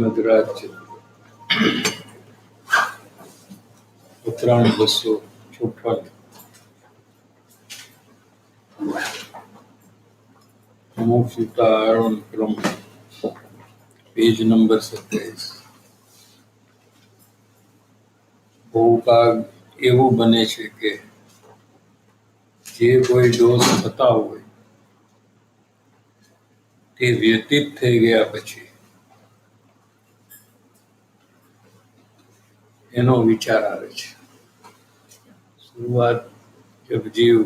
मद्राज उत्तरायण 254 मुमुक्षुता अरुण क्रम page number 27 बहुभाग એવું બને છે કે જે કોઈ દોષ થતા હોય તે વ્યતીત થઈ ગયા પછી એનો વિચાર આવે છે। शुरुआत जब जीव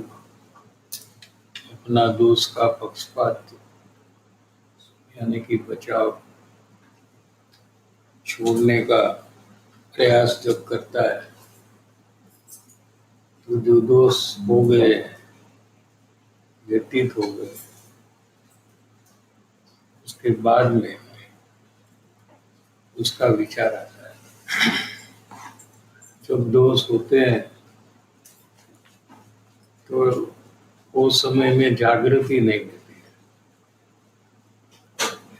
अपना दोष का पक्षपात यानी कि बचाव छोड़ने का प्रयास जब करता है तो जो दोष हो गए व्यतीत हो गए उसके बाद में उसका विचार आता है। जब दोष होते हैं तो उस समय में जागृति नहीं होती है,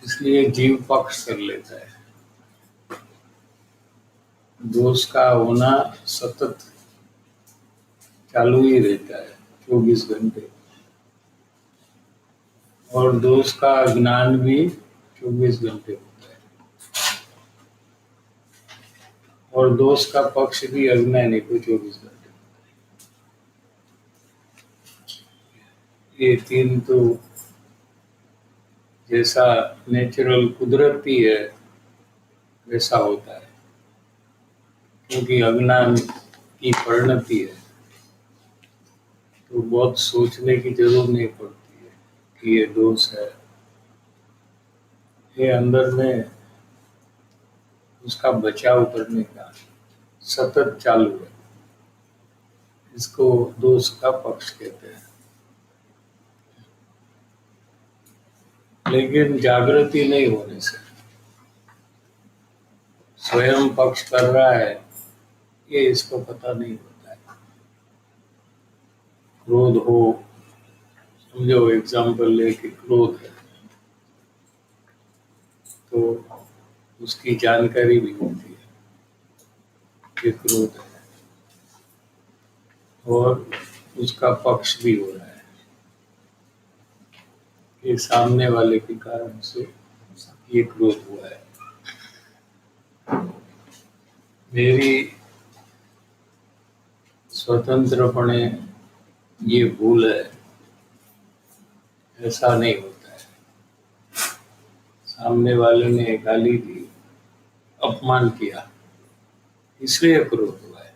इसलिए जीव पक्ष कर लेता है। दोष का होना सतत चालू ही रहता है 24 घंटे, और दोष का ज्ञान भी 24 घंटे होता है, और दोष का पक्ष भी अज्ञानी को 24 घंटे। ये तीन तो जैसा नेचुरल कुदरती है वैसा होता है, क्योंकि अज्ञान की परिणति है तो बहुत सोचने की जरूरत नहीं पड़ती है कि ये दोष है। ये अंदर में उसका बचाव करने का सतत चालू है, इसको दोष का पक्ष कहते हैं। लेकिन जागृति नहीं होने से स्वयं पक्ष कर रहा है ये इसको पता नहीं होता है। क्रोध हो, समझो एग्जाम्पल ले कि क्रोध है तो उसकी जानकारी भी होती है कि क्रोध है, और उसका पक्ष भी हो रहा है कि सामने वाले के कारण से ये क्रोध हुआ है। मेरी स्वतंत्रपणे ये भूल है, ऐसा नहीं होता है। सामने वाले ने गाली दी, अपमान किया, इसलिए क्रोध हुआ है।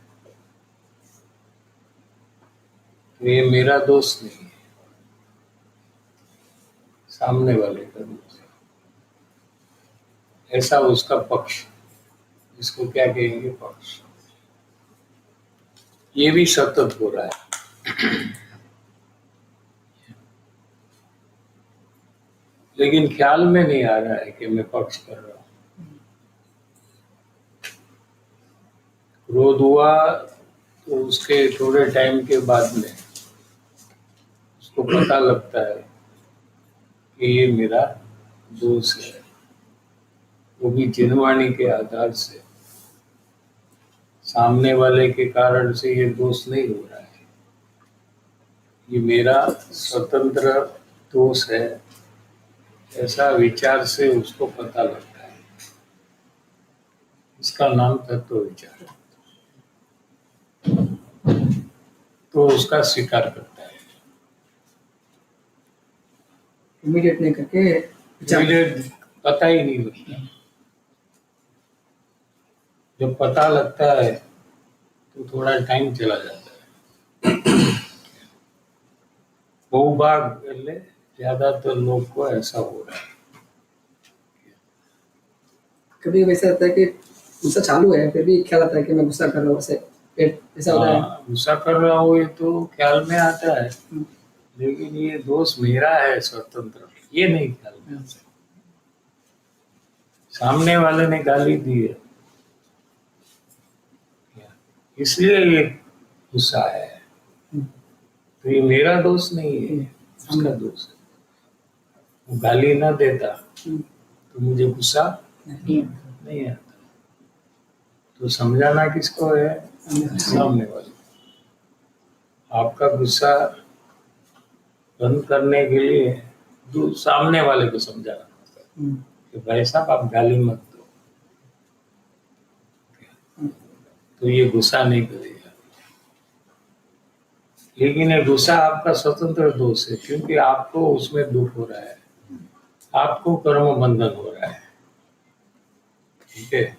ये मेरा दोष नहीं है, सामने वाले का दोष है। ऐसा उसका पक्ष, इसको क्या कहेंगे, पक्ष। ये भी सतत हो रहा है। लेकिन ख्याल में नहीं आ रहा है कि मैं पक्ष कर रहा हूं। क्रोध हुआ तो उसके थोड़े टाइम के बाद में उसको पता लगता है कि ये मेरा दोष है, वो भी जिनवाणी के आधार से। सामने वाले के कारण से ये दोष नहीं हो रहा है, ये मेरा स्वतंत्र दोष है, ऐसा विचार से उसको पता लगता है। इसका नाम तत्व विचार है। तो उसका स्वीकार करता है। इमीडिएट नहीं करके इमीडिएट पता ही नहीं लगता। जब पता लगता है तो थोड़ा टाइम चला जाता है। बहुभाग એટલે ज्यादातर लोग को ऐसा हो रहा है। कभी वैसा होता है कि गुस्सा चालू है फिर भी ख्याल आता है कि मैं गुस्सा कर रहा हूँ, ऐसे पेट ऐसा होता है। हाँ, गुस्सा कर रहा हो ये तो ख्याल में आता है, हम्म, लेकिन ये दोष मेरा है स्वतंत्र, ये नहीं ख्याल में आता। सामने वाले ने गाली दी है, इसलिए ये गुस्सा है, हम्म, तो ये मेरा दोष नहीं है, उसका दोष है। वो गाली ना देता हम्म, तो मुझे गुस्सा नहीं नहीं आता। तो समझाना किसको है? सामने वाले। आपका गुस्सा बंद करने के लिए सामने वाले को समझाना पड़ता है हम्म, कि भाई साहब आप गाली मत दो, तो ये गुस्सा नहीं करेगा। लेकिन ये गुस्सा आपका स्वतंत्र दोष है, क्योंकि आपको उसमें दुख हो रहा है, आपको कर्म बंधन हो रहा है, ठीक है।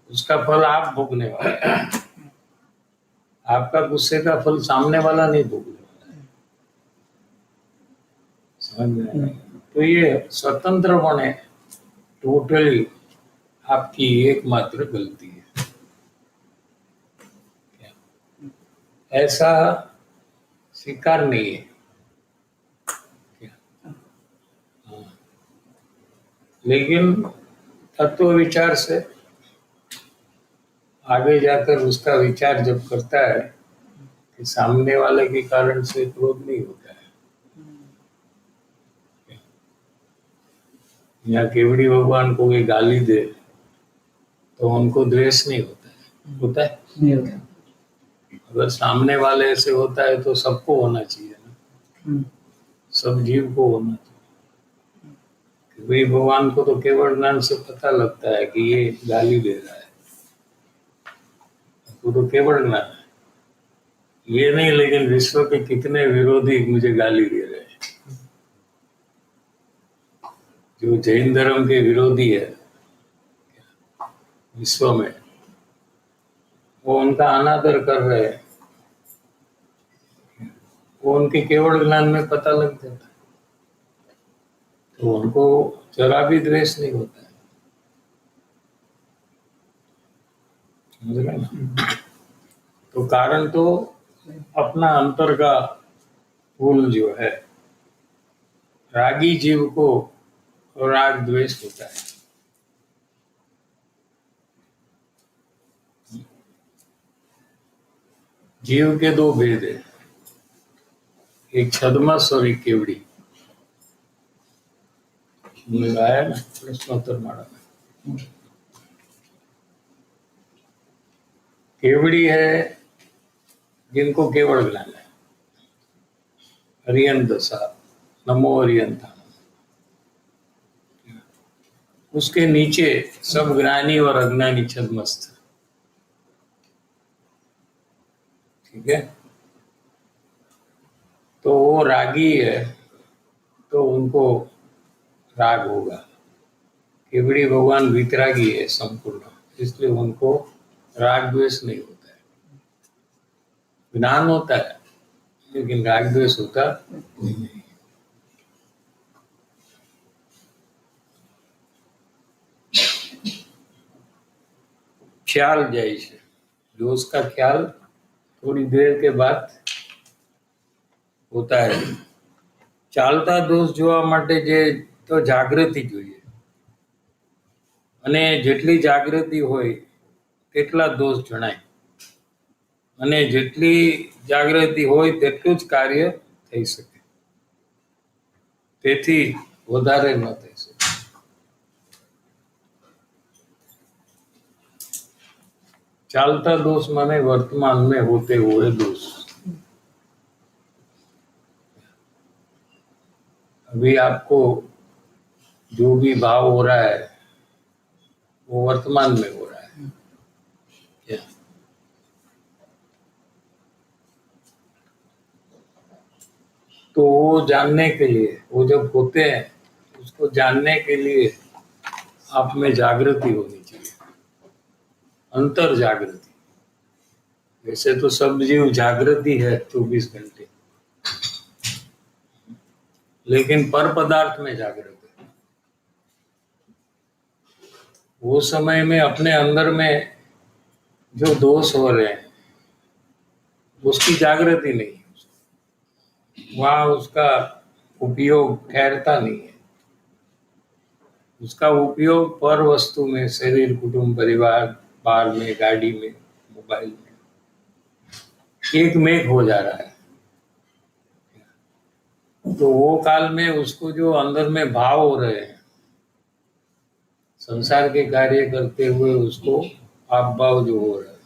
उसका फल आप भोगने वाले हैं, आपका गुस्से का फल सामने वाला नहीं भोगने वाला है। समझ में आया? तो ये स्वतंत्र बने टोटली आपकी एकमात्र गलती है। ऐसा स्वीकार नहीं है क्या? हाँ। लेकिन तत्व विचार से आगे जाकर उसका विचार जब करता है कि सामने वाले के कारण से क्रोध नहीं होता है, या केवड़ी भगवान को कोई गाली दे तो उनको द्वेष नहीं होता है, होता है? नहीं होता। अगर सामने वाले से होता है तो सबको होना चाहिए ना, हम्म, सब जीव को होना चाहिए। केवड़ी भगवान को तो केवल ज्ञान से पता लगता है कि ये गाली दे रहा है, वो तो केवल ज्ञान है, ये नहीं। लेकिन विश्व के कितने विरोधी मुझे गाली दे रहे हैं, जो जैन धर्म के विरोधी है विश्व में, वो उनका अनादर कर रहे हैं, वो उनके केवल ज्ञान में पता लग जाता है, तो उनको जरा भी द्वेष नहीं होता है। समझ रहे ना? तो कारण तो अपना अंतर का फूल जो है, रागी जीव को राग द्वेष होता है। जीव के दो भेद है, एक छद्मस और एक केवड़ी। आया ना प्रश्नोत्तर माड़ा में। केवड़ी है जिनको केवल ज्ञान है, हरियन दशा, नमो हरियंता। उसके नीचे सब ज्ञानी और अज्ञानी छद्मस्त, ठीक है। तो वो रागी है तो उनको राग होगा, केवड़ी भगवान वितरागी है संपूर्ण, इसलिए उनको राग द्वेष नहीं होता है। ज्ञान होता है लेकिन राग द्वेष होता नहीं। ख्याल જાય છે, जो उसका ख्याल थोड़ी देर के बाद होता है। ચાલતા દોષ જોવા માટે જે તો જાગૃતિ જોઈએ, અને જેટલી જાગૃતિ હોય તેટલા દોષ જણાય, અને જેટલી જાગૃતિ હોય તેટલું જ કાર્ય થઈ શકે, તેથી વધારે ન થઈ શકે। चालता दोष माने वर्तमान में होते हुए दोष। अभी आपको जो भी भाव हो रहा है वो वर्तमान में हो रहा है क्या? तो वो जानने के लिए, वो जब होते हैं उसको जानने के लिए आप में जागृति होनी चाहिए, अंतर जागृति। वैसे तो सब जीव जागृति है 24 घंटे, लेकिन पर पदार्थ में जागृत है। वो समय में अपने अंदर में जो दोष हो रहे हैं उसकी जागृति नहीं है, वहाँ उसका उपयोग ठहरता नहीं है। उसका उपयोग पर वस्तु में, शरीर, कुटुंब, परिवार, बार में, गाड़ी में, मोबाइल में एक में एक हो जा रहा है। तो वो काल में उसको जो अंदर में भाव हो रहे हैं, संसार के कार्य करते हुए उसको आप भाव जो हो रहा है,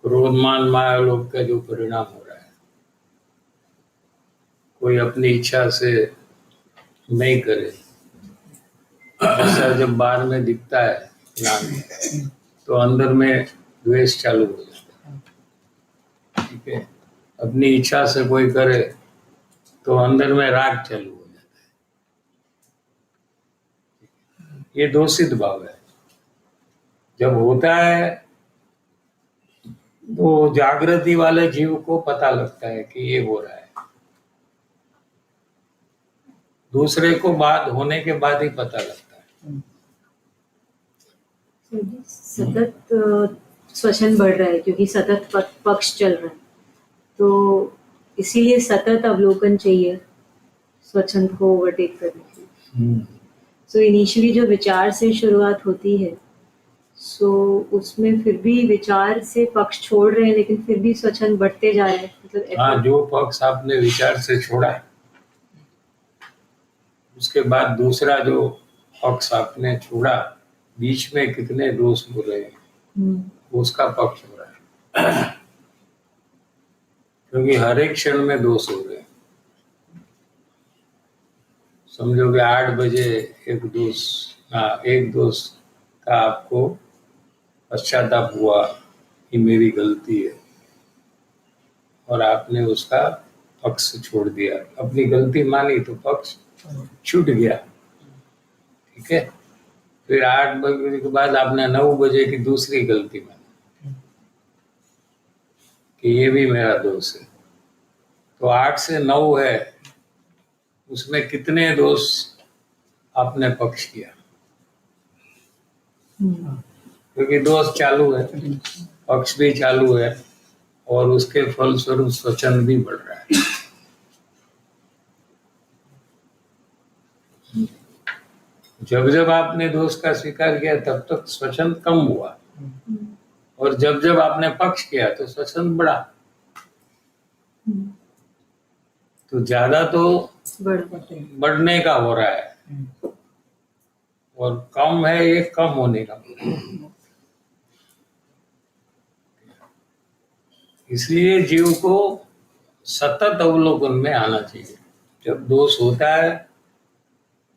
क्रोध मान माया लोभ का जो परिणाम हो रहा है, कोई अपनी इच्छा से नहीं करे, ऐसा जब बाहर में दिखता है ज्ञान में, तो अंदर में द्वेष चालू हो जाता है। ठीक है, अपनी इच्छा से कोई करे तो अंदर में राग चालू हो जाता है। ये दोषित भाव है। जब होता है तो जागृति वाले जीव को पता लगता है कि ये हो रहा है, दूसरे को बाद होने के बाद ही पता लगता है। सतत श्वसन बढ़ रहा है क्योंकि सतत पक्ष चल रहा है, तो इसीलिए सतत अवलोकन चाहिए स्वच्छंद को ओवरटेक करने के लिए। सो इनिशियली जो विचार से शुरुआत होती है, सो उसमें फिर भी विचार से पक्ष छोड़ रहे हैं, लेकिन फिर भी स्वच्छंद बढ़ते जा रहे हैं। मतलब हाँ, जो पक्ष आपने विचार से छोड़ा है, उसके बाद दूसरा जो पक्ष आपने छोड़ा, बीच में कितने दोष हो रहे हैं, उसका पक्ष हो रहा है। क्योंकि हर एक क्षण में दोष हो रहे हैं। समझो कि 8 बजे एक दोष का आपको पश्चाताप हुआ कि मेरी गलती है, और आपने उसका पक्ष छोड़ दिया, अपनी गलती मानी तो पक्ष छूट गया। ठीक है, फिर 8 बजे के बाद आपने 9 बजे की दूसरी गलती मानी कि ये भी मेरा दोष है, तो 8 से 9 है, उसमें कितने दोष आपने पक्ष किया, क्योंकि दोष चालू है, पक्ष भी चालू है, और उसके फलस्वरूप स्वच्छंद भी बढ़ रहा है। जब जब आपने दोष का स्वीकार किया तब तक स्वच्छंद कम हुआ, और जब जब आपने पक्ष किया तो स्वच्छंद बढ़ा। तो ज्यादा तो बढ़ने का हो रहा है, और कम है ये कम होने का। इसलिए जीव को सतत अवलोकन में आना चाहिए। जब दोष होता है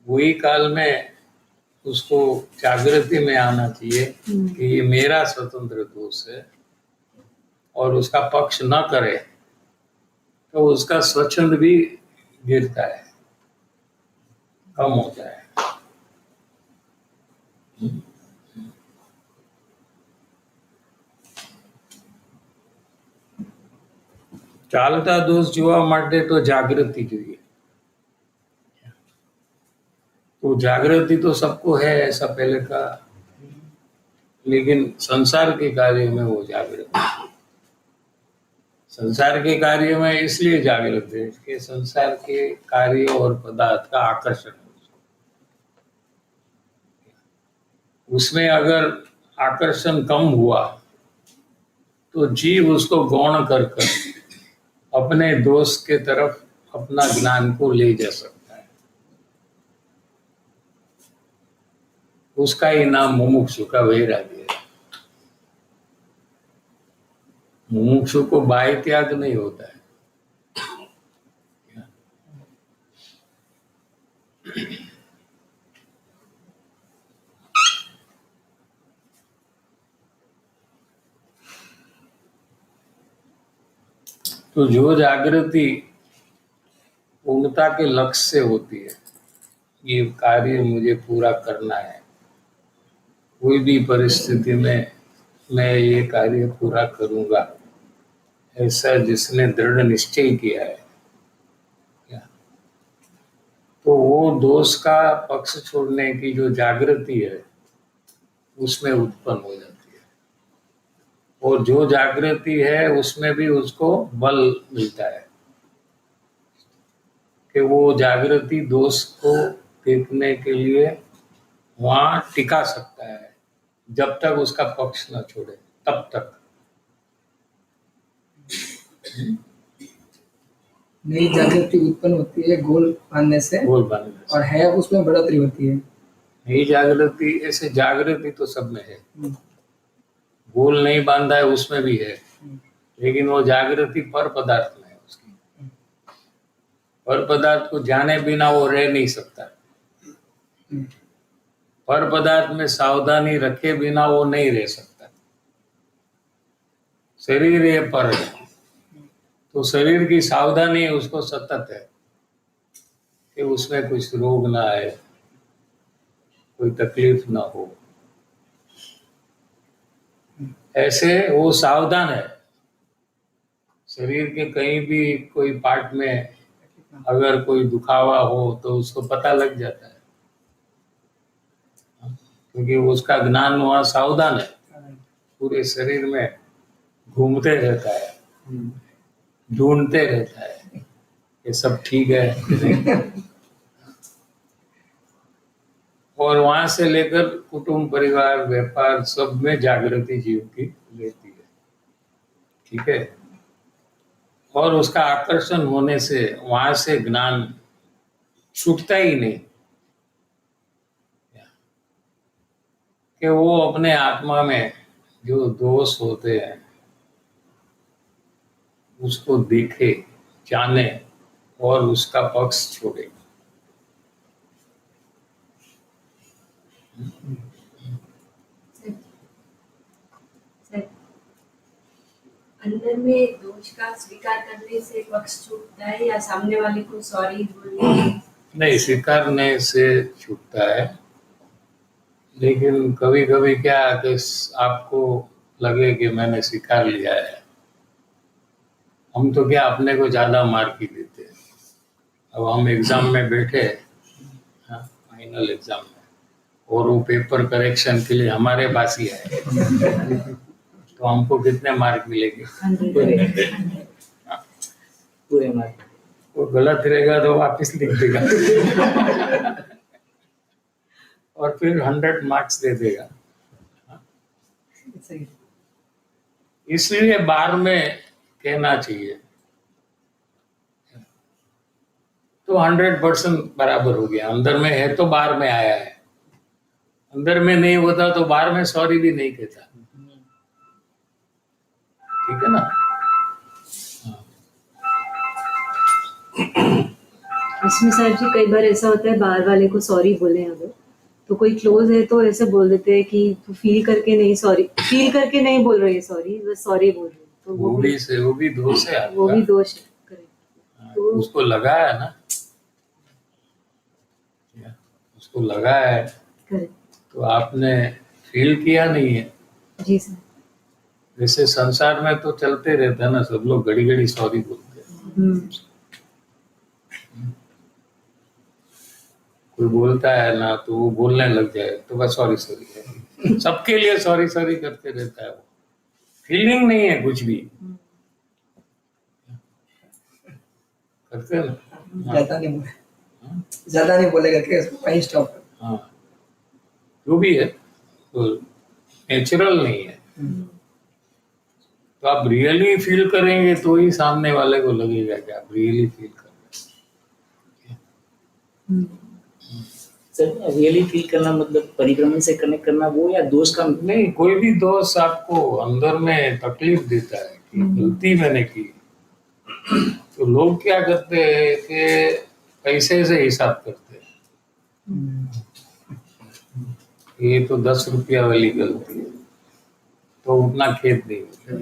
वही काल में उसको जागृति में आना चाहिए कि ये मेरा स्वतंत्र दोष है, और उसका पक्ष न करे तो उसका स्वच्छंद भी गिरता है, कम होता है। ચાલતા દોષ જોવા માટે તો જાગૃતિ જોઈએ। तो जागृति तो सबको है, ऐसा पहले का, लेकिन संसार के कार्य में वो जागृत है। संसार के कार्य में इसलिए जागृत है कि संसार के कार्य और पदार्थ का आकर्षण है। उसमें अगर आकर्षण कम हुआ तो जीव उसको गौण कर अपने दोष के तरफ अपना ज्ञान को ले जा सकता है। उसका ही नाम मुमुक्षु का वैराग्य है। मुमुक्षु को बाह्य त्याग नहीं होता है। तो जो जागृति पूर्णता के लक्ष्य से होती है, ये कार्य मुझे पूरा करना है, कोई भी परिस्थिति में मैं ये कार्य पूरा करूंगा, ऐसा जिसने दृढ़ निश्चय किया है, तो वो दोष का पक्ष छोड़ने की जो जागृति है उसमें उत्पन्न हो जाती है, और जो जागृति है उसमें भी उसको बल मिलता है कि वो जागृति दोष को देखने के लिए वहां टिका सकता है जब तक उसका पक्ष न छोड़े, तब तक। नई जागृति उत्पन्न होती है गोल बांधने से, गोल बांधने से। और है उसमें बढ़ोतरी होती है। नई जागृति, ऐसे जागृति तो सब में है, गोल नहीं बांधा है उसमें भी है, लेकिन वो जागृति पर पदार्थ में है उसकी। पर पदार्थ को जाने बिना वो रह नहीं सकता। पर पदार्थ में सावधानी रखे बिना वो नहीं रह सकता। शरीर ये पर है, तो शरीर की सावधानी उसको सतत है कि उसमें कुछ रोग ना आए, कोई तकलीफ ना हो। ऐसे वो सावधान है। शरीर के कहीं भी कोई पार्ट में अगर कोई दुखावा हो तो उसको पता लग जाता है, क्योंकि उसका ज्ञान वहाँ सावधान है, पूरे शरीर में घूमते रहता है, ढूंढते रहता है ये सब ठीक है। और वहां से लेकर कुटुंब, परिवार, व्यापार सब में जागृति जीव की रहती है, ठीक है। और उसका आकर्षण होने से वहां से ज्ञान छूटता ही नहीं कि वो अपने आत्मा में जो दोष होते हैं उसको देखे, जाने और उसका पक्ष छोड़े। अंदर में दोष का स्वीकार करने से पक्ष छूटता है या सामने वाले को सॉरी बोलने? नहीं, स्वीकारने से छूटता है, लेकिन कभी कभी क्या कि आपको लगे कि मैंने स्वीकार लिया है। हम तो क्या अपने को ज्यादा मार्क ही देते हैं। अब हम एग्जाम में बैठे, फाइनल एग्जाम में, और वो पेपर करेक्शन के लिए हमारे पास ही है, तो हमको कितने मार्क मिलेंगे? पूरे मार्क। वो गलत रहेगा तो वापस लिख देगा और फिर 100 मार्क्स दे देगा। सही। इसलिए बार में कहना चाहिए तो 100% बराबर हो गया। अंदर में है तो बार में आया है, अंदर में नहीं होता तो बार में सॉरी भी नहीं कहता, ठीक है ना। इसमें सर जी कई बार ऐसा होता है बाहर वाले को सॉरी बोले अगर, तो कोई क्लोज है तो ऐसे बोल देते हैं कि तू फील करके नहीं बोल रही है सॉरी, बस सॉरी बोल रही है, तो वो भी दोष है आपका। वो भी दोष है, करेक्ट। तो उसको लगा है ना, उसको लगा है, करेक्ट तो आपने फील किया नहीं है। जी सर। वैसे संसार में तो चलते रहता है ना, सब लोग घड़ी घड़ी सॉरी बोलते हैं। कोई बोलता है ना तो वो बोलने लग जाए तो बस सॉरी सॉरी है, सबके लिए सॉरी सॉरी करते रहता है। वो फीलिंग नहीं है कुछ भी करते हैं ना। ज्यादा नहीं बोलेगा कि वहीं स्टॉप। हाँ, जो भी है तो नेचुरल नहीं है। तो आप रियली फील करेंगे तो ही सामने वाले को लगेगा कि आप रियली फील कर रहे हैं। सर रियली फील करना मतलब परिभ्रमण से कनेक्ट करना वो, या दोष का? नहीं, कोई भी दोष आपको अंदर में तकलीफ देता है कि गलती मैंने की, तो लोग क्या करते हैं कि पैसे से हिसाब करते हैं। ये तो 10 रुपया वाली गलती है तो उतना खेद नहीं होता,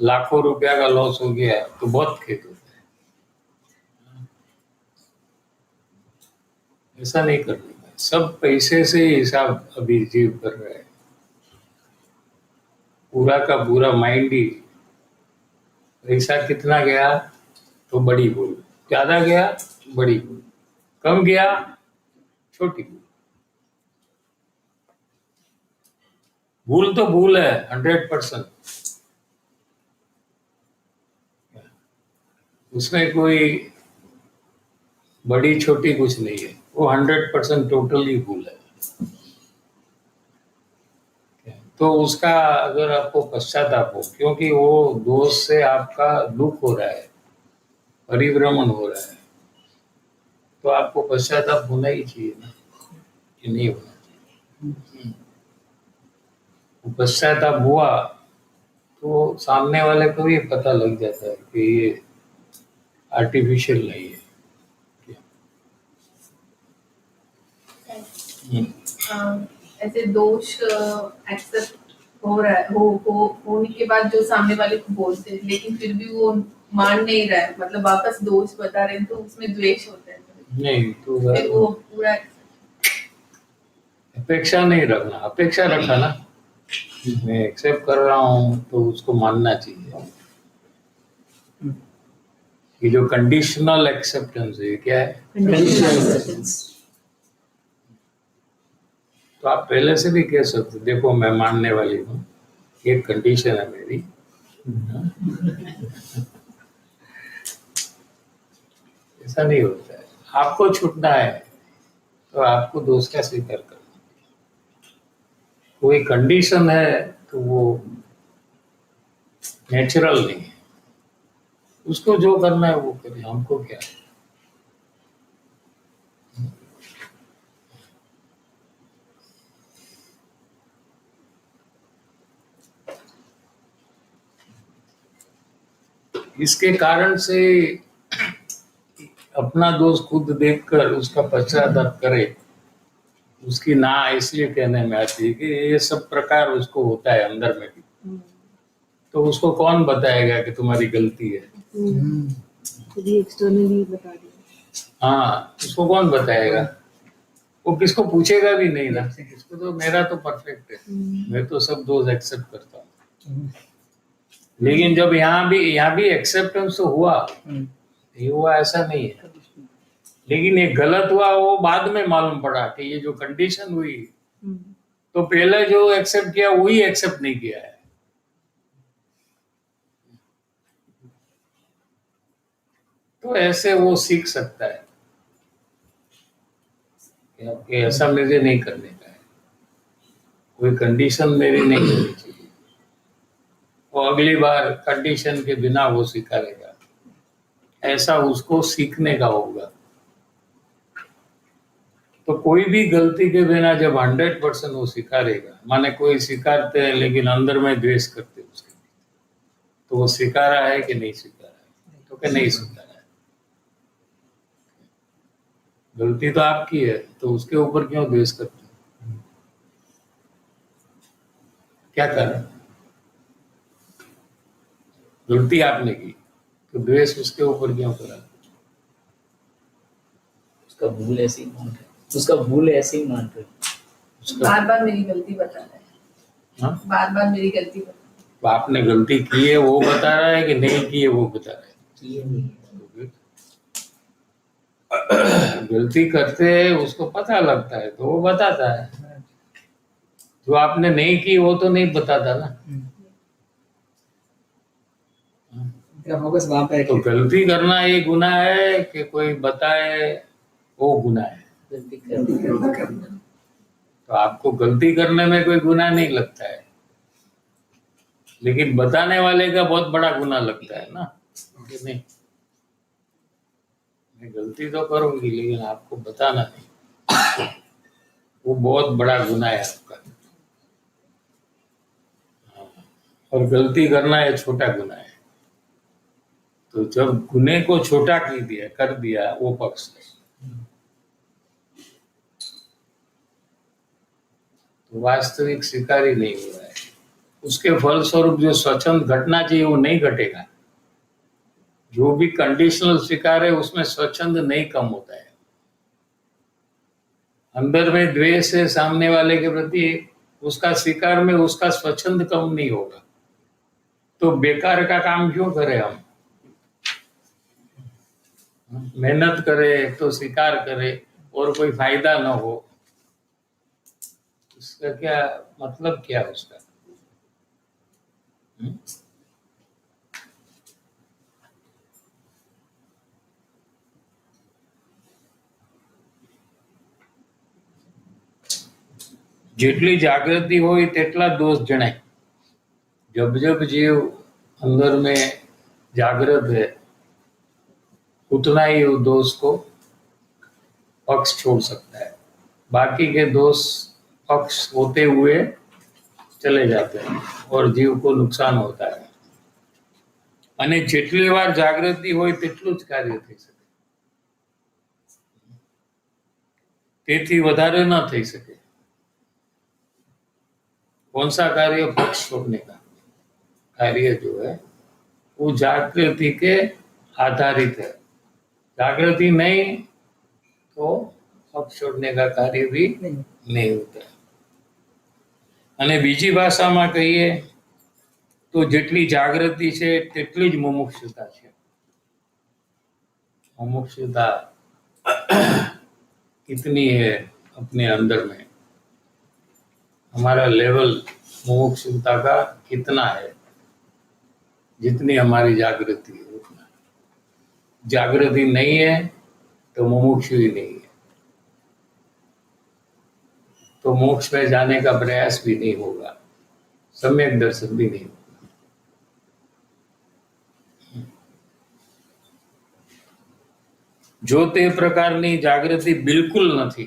लाखों रुपया का लॉस हो गया तो बहुत खेद होता है। ऐसा नहीं करना है, सब पैसे से ही हिसाब अभी जीव कर रहे हैं, पूरा का पूरा माइंड ही। पैसा कितना गया तो बड़ी भूल, ज्यादा गया बड़ी भूल, कम गया छोटी भूल। भूल तो भूल है 100%, उसमें कोई बड़ी छोटी कुछ नहीं है, वो 100% टोटली भूल है। तो उसका अगर आपको पश्चाताप हो, क्योंकि वो दोष से आपका दुख हो रहा है, परिभ्रमण हो रहा है, तो आपको पश्चाताप होना ही चाहिए ना, कि नहीं होना चाहिए। वो पश्चाताप हुआ तो सामने वाले को भी पता लग जाता है कि ये आर्टिफिशियल नहीं है। ऐसे दोष एक्सेप्ट हो रहा है, होने के बाद जो सामने वाले को बोलते हैं, लेकिन फिर भी वो मान नहीं रहा है, मतलब वापस दोष बता रहे हैं, तो उसमें द्वेष होता है। नहीं तो फिर वो पूरा अपेक्षा नहीं रखना, अपेक्षा रखा ना, मैं एक्सेप्ट कर रहा हूँ तो उसको मानना चाहिए। ये जो कंडीशनल एक्सेप्टेंस है, क्या है? Conditional acceptance. तो आप पहले से भी कह सकते, देखो मैं मानने वाली हूँ, एक कंडीशन है मेरी। ऐसा नहीं होता है। आपको छूटना है तो आपको दोष का स्वीकार करना। कोई कंडीशन है तो वो नेचुरल नहीं है, उसको जो करना है वो करे, हमको क्या है। इसके कारण से अपना दोष खुद देखकर उसका पश्चाताप करे, उसकी ना इसलिए कहने में आती है कि ये सब प्रकार उसको होता है अंदर में भी। तो उसको कौन बताएगा कि तुम्हारी गलती है? खुद ही एक्सटर्नली बता दिया। हाँ, उसको कौन बताएगा? वो किसको पूछेगा भी नहीं ना, इसको तो मेरा तो परफेक्ट है, मैं तो सब दोष एक्सेप्ट करता हूँ। लेकिन जब यहाँ भी एक्सेप्टेंस तो हुआ, ये हुआ ऐसा नहीं है, लेकिन ये गलत हुआ वो बाद में मालूम पड़ा कि ये जो कंडीशन हुई, तो पहले जो एक्सेप्ट किया वही एक्सेप्ट नहीं किया है। तो ऐसे वो सीख सकता है कि ऐसा मुझे नहीं करने का है, कोई कंडीशन मेरी नहीं होनी चाहिए। वो अगली बार कंडीशन के बिना वो स्वीकारेगा, ऐसा उसको सीखने का होगा। तो कोई भी गलती के बिना जब 100% वो स्वीकारेगा, माने कोई स्वीकारते हैं लेकिन अंदर में द्वेष करते हैं उसके, तो वो स्वीकारा है कि नहीं स्वीकारा है? तो क्या नहीं स्वीकारा है। गलती तो आपकी है, तो उसके ऊपर क्यों द्वेष करते हैं? क्या कारण? गलती आपने की तो द्वेष उसके ऊपर क्यों करा? उसका भूल ऐसे ही मान रहे, उसका भूल ऐसे ही मान रहे। उसका बार बार मेरी गलती बता रहा है, हाँ? बार बार मेरी गलती बता तो आपने गलती की है वो बता रहा है कि नहीं की है वो बता रहा है? किए नहीं। गलती करते हैं उसको पता लगता है तो वो बताता है, जो आपने नहीं की वो तो नहीं बताता ना। फोकस वहां पे तो गलती करना ये गुनाह है कि कोई बताए वो गुनाह है? गलती कर तो आपको गलती करने में कोई गुनाह नहीं लगता है, लेकिन बताने वाले का बहुत बड़ा गुनाह लगता है ना, कि नहीं मैं गलती तो करूंगी लेकिन आपको बताना नहीं, वो बहुत बड़ा गुनाह है आपका। और गलती करना ये छोटा गुनाह है। तो जब गुने को छोटा कर दिया वो पक्ष है, तो वास्तविक स्वीकार ही नहीं हो रहा है। उसके फलस्वरूप जो स्वच्छंद घटना चाहिए वो नहीं घटेगा। जो भी कंडीशनल स्वीकार है उसमें स्वच्छंद नहीं कम होता है। अंदर में द्वेष है सामने वाले के प्रति, उसका स्वीकार में उसका स्वच्छंद कम नहीं होगा। तो बेकार का काम क्यों करें हम? मेहनत करे तो स्वीकार करे और कोई फायदा ना हो, उसका क्या मतलब, क्या उसका? જેટલી જાગૃતિ હોય તેટલા દોષ જણાય. जब जब जीव अंदर में जागृत है उतना ही वो दोष को पक्ष छोड़ सकता है. बाकी के दोष पक्ष होते हुए चले जाते हैं और जीव को नुकसान होता है. અને જેટલી વાર જાગૃતિ હોય તેટલું જ કાર્ય થઈ શકે, તેથી વધારે ન થઈ શકે. कौन सा कार्य? पक्ष छोड़ने का कार्य जो है वो जागृति के आधारित है. जागृति नहीं तो पक्ष छोड़ने का कार्य भी नहीं होता है. અને બીજી ભાષામાં કહીએ तो જેટલી જાગૃતિ છે તેટલી જ મુમુક્ષુતા છે. मुमुक्षुता कितनी है अपने अंदर में, हमारा लेवल मुमुक्षुता का कितना है, जितनी हमारी जागृति है उतना. जागृति नहीं है तो मुमुक्षु ही नहीं है, तो मोक्ष में जाने का प्रयास भी नहीं होगा, सम्यक दर्शन भी नहीं होगा. જો તે પ્રકારની જાગૃતિ બિલકુલ નથી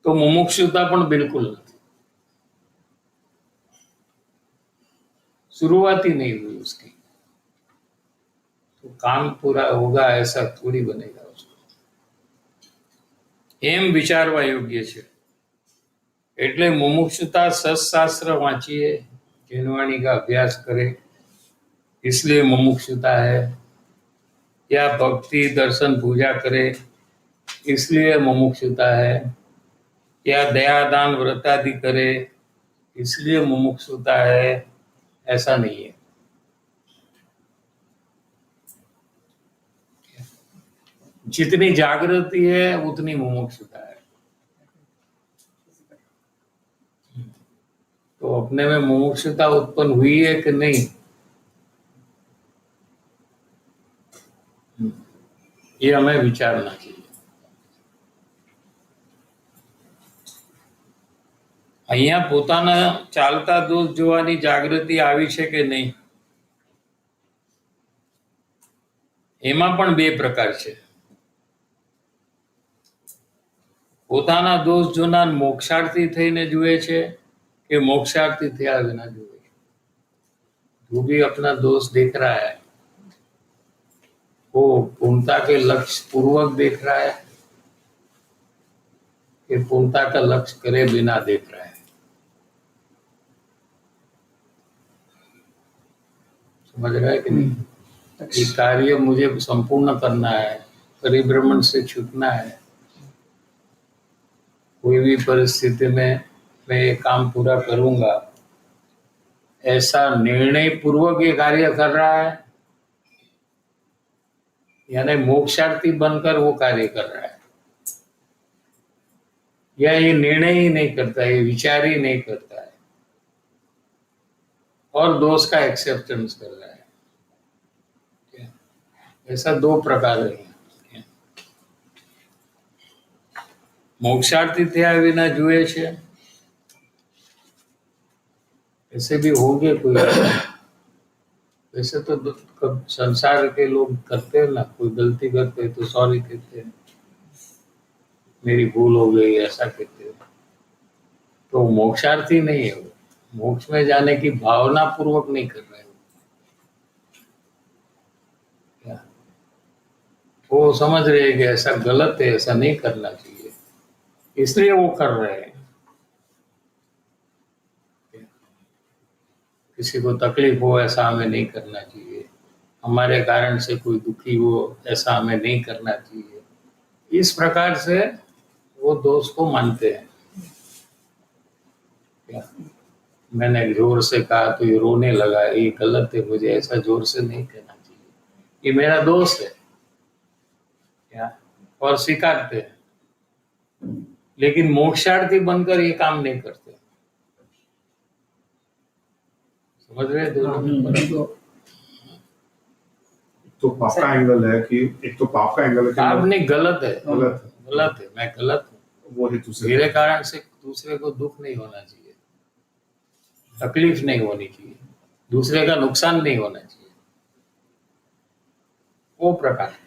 તો મુમુક્ષુતા પણ બિલકુલ નથી. शुरुआत ही नहीं हुई उसकी तो काम पूरा होगा ऐसा थोड़ी बनेगा उसको. એમ વિચારવા યોગ્ય છે. એટલે મુમુક્ષુતા सत्शास्त्र वांचिए, जिनवाणी का अभ्यास करे इसलिए मुमुक्षुता है, या भक्ति दर्शन पूजा करे इसलिए मुमुक्षुता है, या दया दान व्रत आदि करे इसलिए मुमुक्षुता है, ऐसा नहीं है. जितनी जागृति है उतनी मुमुक्षुता है. तो अपने में मुमुक्षुता उत्पन्न हुई है कि नहीं, ये हमें विचारना चाहिए. અહીંયા પોતાના ચાલતા દોષ જોવાની જાગૃતિ આવી છે કે નહીં, એમાં પણ બે પ્રકાર છે. પોતાના દોષ જોનાર મોક્ષાર્થી થઈને જુએ છે કે મોક્ષાર્થી થયા વિના જુએ છે. जो भी अपना दोष देख रहा है वो पूर्णता के लक्ष्य पूर्वक देख रहा है कि पूर्णता का लक्ष्य करे बिना देख रहा है. समझ रहा है कि नहीं? ये कार्य मुझे संपूर्ण करना है, परिभ्रमण से छूटना है, कोई भी परिस्थिति में मैं ये काम पूरा करूंगा, ऐसा निर्णय पूर्वक ये कार्य कर रहा है, यानी मोक्षार्थी बनकर वो कार्य कर रहा है, या ये निर्णय ही नहीं करता, ये विचार ही नहीं करता है और दोष का एक्सेप्टेंस कर रहा है. ऐसा दो प्रकार है. मोक्षार्थी थया विना जुए छे, ऐसे भी होंगे कोई. वैसे तो संसार के लोग करते हैं ना, कोई गलती करते हैं तो सॉरी कहते हैं, मेरी भूल हो गई ऐसा कहते हैं. तो मोक्षार्थी नहीं है, वो मोक्ष में जाने की भावना पूर्वक नहीं कर रहे. वो समझ रहे हैं कि ऐसा गलत है, ऐसा नहीं करना चाहिए, इसलिए वो कर रहे हैं. किसी को तकलीफ हो ऐसा हमें नहीं करना चाहिए, हमारे कारण से कोई दुखी हो ऐसा हमें नहीं करना चाहिए. इस प्रकार से वो दोष को मानते हैं. क्या मैंने जोर से कहा तो ये रोने लगा, ये गलत है, मुझे ऐसा जोर से नहीं कहना चाहिए, ये मेरा दोष है, क्या और स्वीकारते हैं. लेकिन मोक्षार्थी बनकर ये काम नहीं करते. समझ रहे हैं दोनों? तो पाप का एंगल है कि एक तो पाप का एंगल है कि आप नहीं, गलत है, गलत गलत है, मैं गलत हूँ. वो हेतु से मेरे कारण से दूसरे को दुख नहीं होना चाहिए, तकलीफ नहीं होनी चाहिए, दूसरे का नुकसान नहीं होना चाहिए। वो प्रकार है,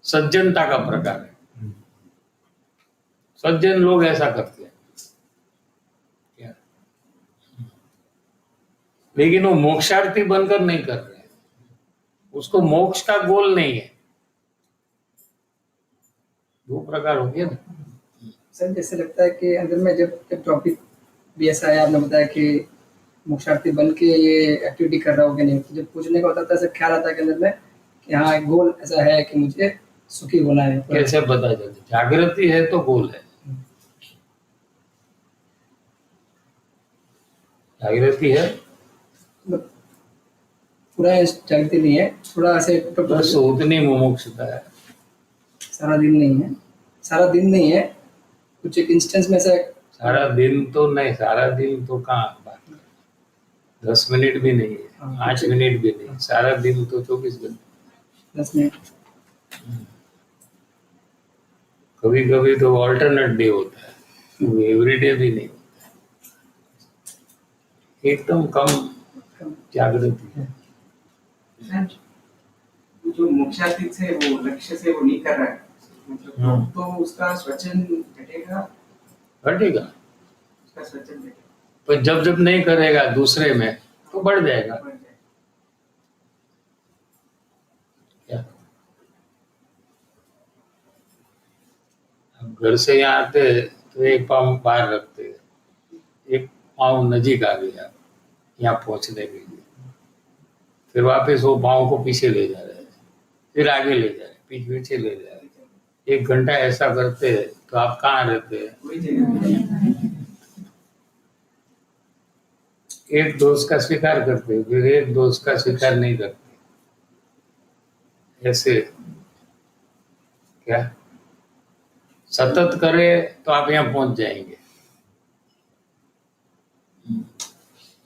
सज्जनता का प्रकार है। सज्जन लोग ऐसा करते हैं क्या? लेकिन वो मोक्षार्थी बनकर नहीं कर रहे हैं, उसको मोक्ष का गोल नहीं है। दो प्रकार हो गया ना। सर जैसे लगता है कि अंदर में जब जब टॉपिक भी ऐसा है, आपने बताया कि मोक्षार्थी बन के ये एक्टिविटी कर रहा हो कि नहीं, तो जब पूछने का होता था ऐसा ख्याल आता है कि अंदर में कि हाँ एक गोल ऐसा है कि मुझे सुखी होना है। कैसे पता चले? जागृति है तो गोल है। जागृति है, मतलब पूरा जागृति नहीं है, थोड़ा ऐसे बस उतनी मुमुक्षुता है। सारा दिन नहीं है, सारा दिन नहीं है, कुछ एक इंस्टेंस में ऐसा सारा दिन तो नहीं, सारा दिन तो कहाँ बात है, 10 मिनट भी नहीं है, हाँ, 5 मिनट भी नहीं, सारा दिन तो 24 घंटे। 10 मिनट कभी कभी तो ऑल्टरनेट डे होता है, वो एवरीडे भी नहीं होता है। एकदम कम जागृति है। जो मोक्षातीत से वो लक्ष्य से वो नहीं कर रहा है, मतलब तो उसका स्वचन घटेगा, घटेगा, उसका स्वचन घटेगा, पर जब जब नहीं करेगा दूसरे में तो बढ़ जाएगा। बढ़ जाएगा। क्या अब घर से यहाँ आते तो एक पाँव बाहर रखते, एक पाँव नजीक आ गया यहाँ पहुंचने के लिए, फिर वापस वो पाँव को पीछे ले जा रहे हैं, फिर आगे ले जा रहे हैं, पीछे ले जा रहे हैं। 1 घंटा ऐसा करते हैं तो आप कहाँ रहते हैं? कोई जगह एक दोष का स्वीकार करते, फिर एक दोष का स्वीकार नहीं करते। ऐसे क्या सतत करे तो आप यहाँ पहुंच जाएंगे।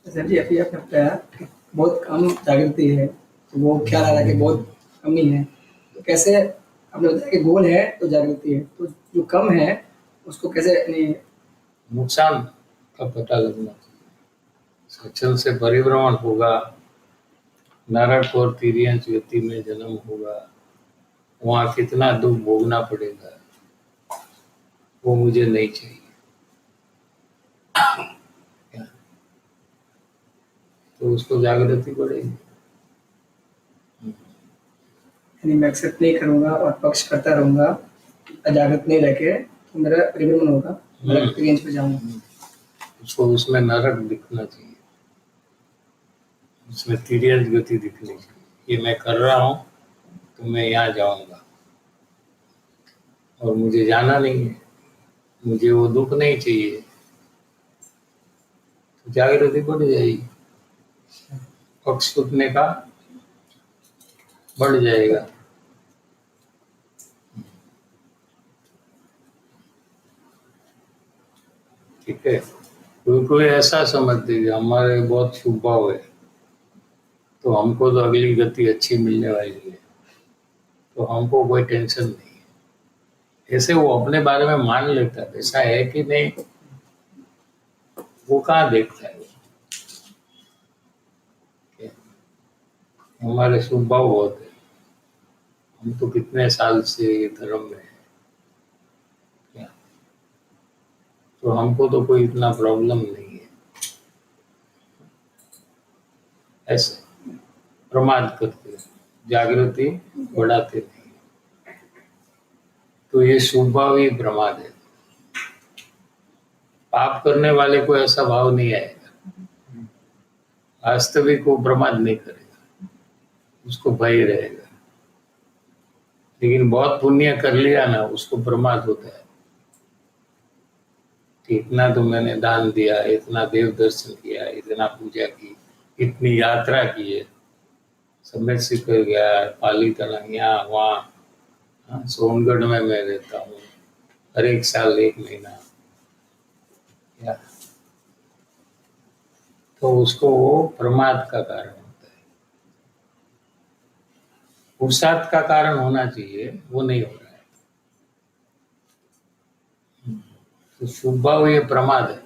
सर जी अभी आपने बताया कि बहुत कम जागृति है, तो वो ख्याल आ रहा है कि बहुत कमी है, तो कैसे आपने बताया कि गोल है तो जागृति है, तो जो कम है उसको कैसे यानी नुकसान का पता लगना चाहिए। सत्संग से परिभ्रमण होगा, नरक और तिर्यंच गति में जन्म होगा, वहाँ कितना दुख भोगना पड़ेगा, वो मुझे नहीं चाहिए। क्या? तो उसको जागृति बढ़ेगी। यानी मैं एक्सेप्ट नहीं करूंगा और पक्ष करता रहूंगा, अजागृत नहीं रह के, तो मेरा परिभ्रमण होगा, मैं एक्सपीरियंस पे जाऊंगा। उसको उसमें नरक दिखना चाहिए, उसमें तिर्यंच गति दिखनी चाहिए। ये मैं कर रहा हूँ तो मैं यहाँ जाऊंगा और मुझे जाना नहीं है, मुझे वो दुख नहीं चाहिए, तो जागृति बढ़ जाएगी, पक्ष छूटने का बढ़ जाएगा। ठीक है, कोई कोई ऐसा समझते कि हमारे बहुत शुभ भाव है तो हमको तो अगली गति अच्छी मिलने वाली है, तो हमको कोई टेंशन नहीं है। ऐसे वो अपने बारे में मान लेता है, ऐसा है कि नहीं वो कहाँ देखता है। हमारे शुभ भाव बहुत है, हम तो कितने साल से ये धर्म में है, क्या तो हमको तो कोई इतना प्रॉब्लम नहीं है। ऐसे प्रमाद करते हैं, जागृति बढ़ाते नहीं, तो ये शुभ भाव ही प्रमाद है। पाप करने वाले को ऐसा भाव नहीं आएगा, वास्तविक वो प्रमाद नहीं करेगा, उसको भय रहेगा। लेकिन बहुत पुण्य कर लिया ना, उसको प्रमाद होता है कि इतना तो मैंने दान दिया, इतना देव दर्शन किया, इतना पूजा की, इतनी यात्रा की है, समय सीकर गया, पाली तना यहाँ वहाँ, सोनगढ़ में मैं रहता हूँ, हर एक साल 1 महीना, या तो उसको वो प्रमाद का कारण होता है। पुरुषार्थ का कारण होना चाहिए, वो नहीं हो रहा है। तो शुभ भाव ये प्रमाद है।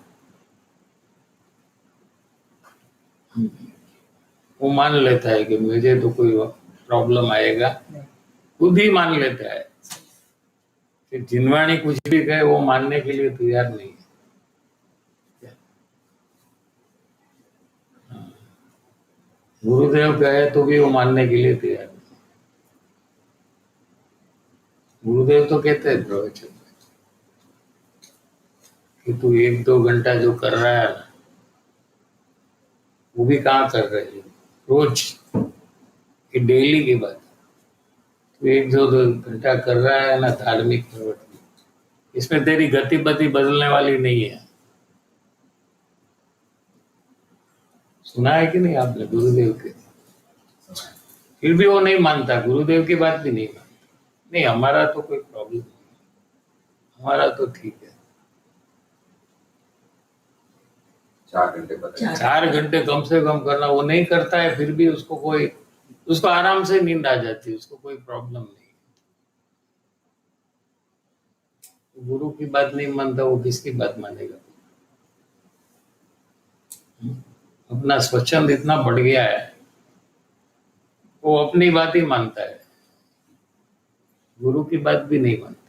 वो मान लेता है कि मुझे तो कोई प्रॉब्लम आएगा, खुद ही मान लेता है। कि जिनवाणी कुछ भी कहे वो मानने के लिए तैयार नहीं है। गुरुदेव कहे तो भी वो मानने के लिए तैयार नहीं। गुरुदेव तो कहते हैं प्रवचन में कि तू 1-2 घंटा जो कर रहा है ना, वो भी कहाँ कर रही है रोज, कि डेली की बात। तू 1-2 घंटा कर रहा है ना धार्मिक प्रवृत्ति, इसमें तेरी गतिविधि बदलने वाली नहीं है। सुना है कि नहीं आपने गुरुदेव के? फिर भी वो नहीं मानता, गुरुदेव की बात भी नहीं मानता। नहीं, हमारा तो कोई प्रॉब्लम नहीं, हमारा तो ठीक है। 4 घंटे कम से कम करना, वो नहीं करता है फिर भी उसको आराम से नींद आ जाती है, उसको कोई प्रॉब्लम नहीं। गुरु की बात नहीं मानता, वो किसकी बात मानेगा? अपना स्वच्छंद इतना बढ़ गया है, वो अपनी बात ही मानता है, गुरु की बात भी नहीं मानता।